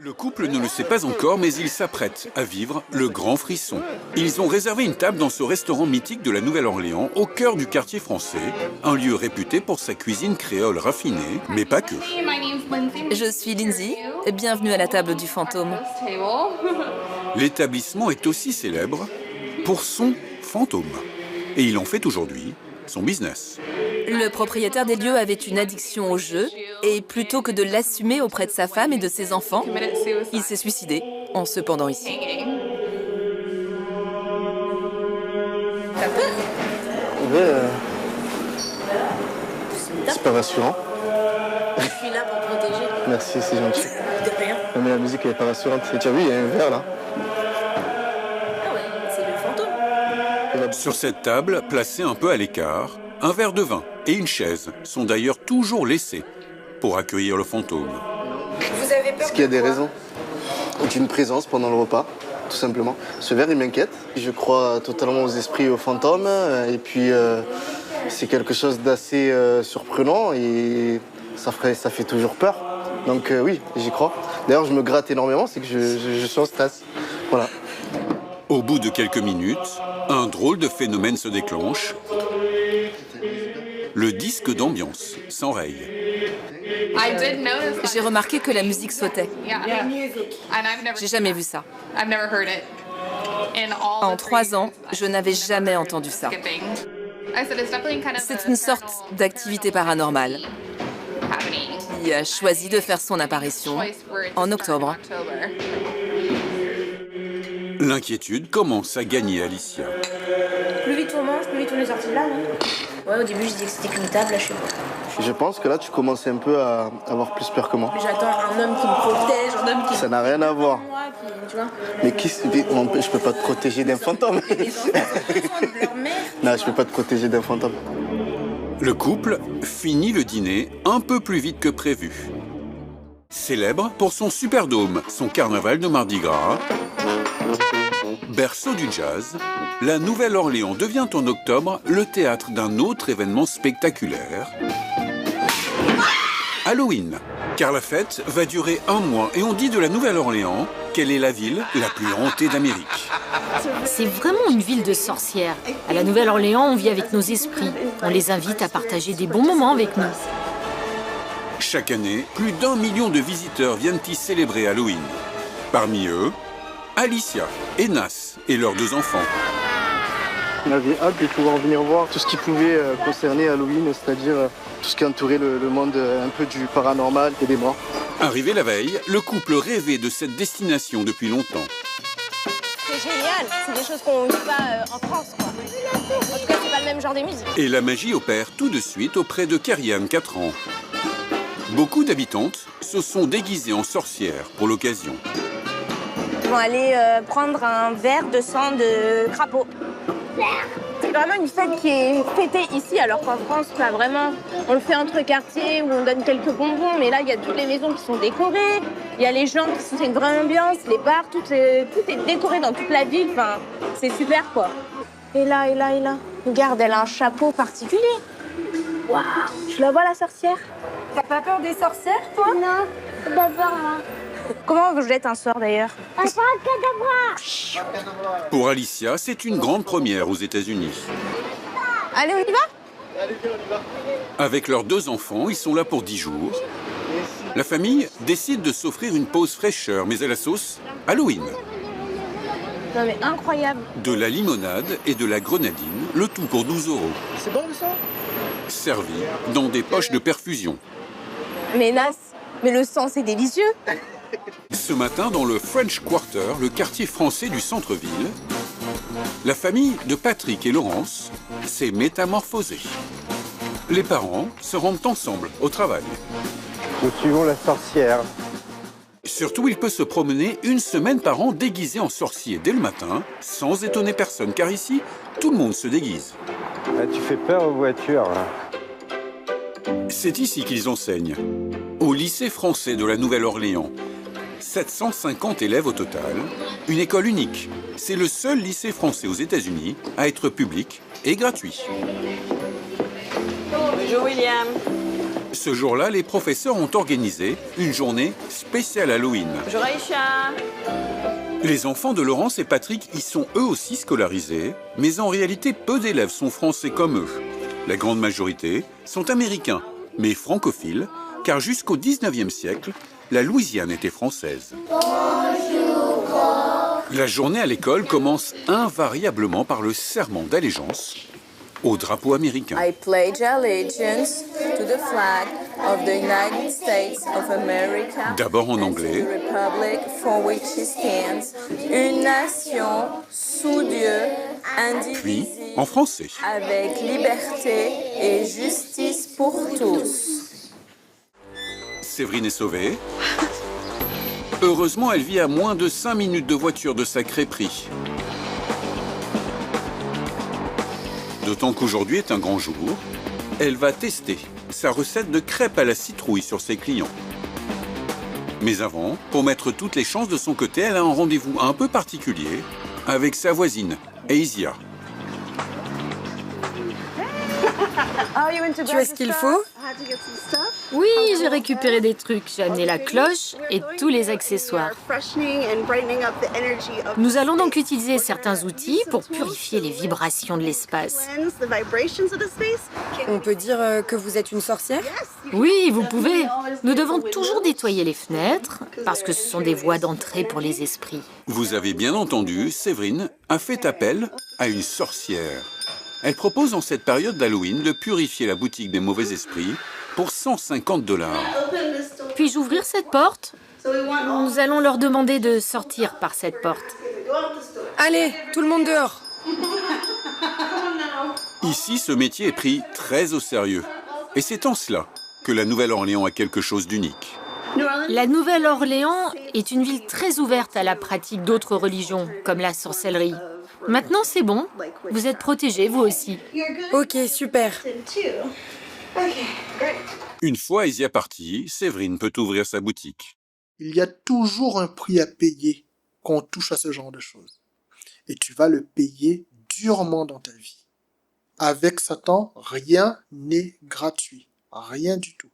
Le couple ne le sait pas encore, mais il s'apprête à vivre le grand frisson. Ils ont réservé une table dans ce restaurant mythique de la Nouvelle-Orléans, au cœur du quartier français, un lieu réputé pour sa cuisine créole raffinée, mais pas que. Je suis Lindsay, bienvenue à la table du fantôme. L'établissement est aussi célèbre pour son fantôme. Et il en fait aujourd'hui son business. Le propriétaire des lieux avait une addiction au jeu, et plutôt que de l'assumer auprès de sa femme et de ses enfants, il s'est suicidé en se pendant ici. T'as peur? Ouais, c'est pas rassurant. Je suis là pour protéger. Merci, c'est gentil. De rien. Non, mais la musique elle est pas rassurante. Tu as vu, il y a un verre là. Ah ouais, c'est le fantôme. Sur cette table, placée un peu à l'écart, un verre de vin et une chaise sont d'ailleurs toujours laissés pour accueillir le fantôme. Vous avez peur? Est-ce qu'il y a des raisons d'une présence pendant le repas, tout simplement. Ce verre, il m'inquiète. Je crois totalement aux esprits et aux fantômes. Et puis, c'est quelque chose d'assez surprenant et ça fait toujours peur. Donc oui, j'y crois. D'ailleurs, je me gratte énormément, c'est que je suis en stress. Voilà. Au bout de quelques minutes, un drôle de phénomène se déclenche. Le disque d'ambiance s'enraye. J'ai remarqué que la musique sautait. J'ai jamais vu ça. En 3 ans, je n'avais jamais entendu ça. C'est une sorte d'activité paranormale qui a choisi de faire son apparition en octobre. L'inquiétude commence à gagner Alicia. Plus vite on mange, plus vite on est sorti de là, non? Ouais, au début je disais que c'était qu'une table, là je sais pas. Je pense que là, tu commences un peu à avoir plus peur que moi. J'attends un homme qui me protège, un homme qui... Ça n'a rien à voir. Moi, tu vois. Mais je peux pas te protéger d'un fantôme. Les enfants ont besoin de leur mère. Non, je peux pas te protéger d'un fantôme. Le couple finit le dîner un peu plus vite que prévu. Célèbre pour son Superdome, son carnaval de Mardi Gras, berceau du jazz, la Nouvelle-Orléans devient en octobre le théâtre d'un autre événement spectaculaire, Halloween. Car la fête va durer 1 mois et on dit de la Nouvelle-Orléans qu'elle est la ville la plus hantée d'Amérique. C'est vraiment une ville de sorcières. À la Nouvelle-Orléans, on vit avec nos esprits. On les invite à partager des bons moments avec nous. Chaque année, plus d'1 million de visiteurs viennent y célébrer Halloween. Parmi eux, Alicia et Nas et leurs 2 enfants. On avait hâte de pouvoir venir voir tout ce qui pouvait concerner Halloween, c'est-à-dire tout ce qui entourait le monde un peu du paranormal et des morts. Arrivé la veille, le couple rêvait de cette destination depuis longtemps. C'est génial, c'est des choses qu'on ne vit pas en France, quoi. En tout cas, c'est pas le même genre de musique. Et la magie opère tout de suite auprès de Karianne, 4 ans. Beaucoup d'habitantes se sont déguisées en sorcières pour l'occasion. Ils vont aller prendre un verre de sang de crapaud. C'est vraiment une fête qui est fêtée ici, alors qu'en France, pas vraiment. On le fait entre quartiers où on donne quelques bonbons, mais là, il y a toutes les maisons qui sont décorées. Il y a les gens qui sont, c'est une vraie ambiance, les bars, tout est décoré dans toute la ville. Enfin, c'est super, quoi. Et là. Regarde, elle a un chapeau particulier. Waouh, tu la vois, la sorcière? T'as pas peur des sorcières, toi? Non, pas peur, hein. Comment on jette un sort, d'ailleurs? Pour Alicia, c'est une grande première aux États-Unis. Allez, on y va? Avec leurs 2 enfants, ils sont là pour 10 jours. La famille décide de s'offrir une pause fraîcheur, mais à la sauce Halloween. Non, mais incroyable. De la limonade et de la grenadine, le tout pour 12 €. C'est bon le sang? Servi dans des poches de perfusion. Mais Nas, mais le sang, c'est délicieux. Ce matin, dans le French Quarter, le quartier français du centre-ville, la famille de Patrick et Laurence s'est métamorphosée. Les parents se rendent ensemble au travail. Nous suivons la sorcière. Surtout, il peut se promener 1 semaine par an déguisé en sorcier dès le matin, sans étonner personne, car ici, tout le monde se déguise. Ah, tu fais peur aux voitures, là. C'est ici qu'ils enseignent, au lycée français de la Nouvelle-Orléans. 750 élèves au total, une école unique. C'est le seul lycée français aux États-Unis à être public et gratuit. Bonjour William. Ce jour-là, les professeurs ont organisé une journée spéciale Halloween. Bonjour Aïcha. Les enfants de Laurence et Patrick y sont eux aussi scolarisés, mais en réalité, peu d'élèves sont français comme eux. La grande majorité sont américains, mais francophiles, car jusqu'au 19e siècle, la Louisiane était française. La journée à l'école commence invariablement par le serment d'allégeance au drapeau américain. I pledge allegiance to the flag of the United States of America. D'abord en and to anglais, the republic for which it stands, une nation sous Dieu, puis indivisible, en français. avec liberté et justice pour tous. Séverine est sauvée. Heureusement, elle vit à moins de 5 minutes de voiture de sa crêperie. D'autant qu'aujourd'hui est un grand jour. Elle va tester sa recette de crêpes à la citrouille sur ses clients. Mais avant, pour mettre toutes les chances de son côté, elle a un rendez-vous un peu particulier avec sa voisine, Asia. Tu as ce qu'il faut? Oui, j'ai récupéré des trucs. J'ai amené la cloche et tous les accessoires. Nous allons donc utiliser certains outils pour purifier les vibrations de l'espace. On peut dire que vous êtes une sorcière? Oui, vous pouvez. Nous devons toujours nettoyer les fenêtres parce que ce sont des voies d'entrée pour les esprits. Vous avez bien entendu, Séverine a fait appel à une sorcière. Elle propose en cette période d'Halloween de purifier la boutique des mauvais esprits pour 150 $. Puis-je ouvrir cette porte? Nous allons leur demander de sortir par cette porte. Allez, tout le monde dehors! Ici, ce métier est pris très au sérieux. Et c'est en cela que la Nouvelle-Orléans a quelque chose d'unique. La Nouvelle-Orléans est une ville très ouverte à la pratique d'autres religions, comme la sorcellerie. Maintenant, c'est bon. Vous êtes protégés, vous aussi. Ok, super. Une fois Asia partie, Séverine peut ouvrir sa boutique. Il y a toujours un prix à payer quand on touche à ce genre de choses. Et tu vas le payer durement dans ta vie. Avec Satan, rien n'est gratuit. Rien du tout.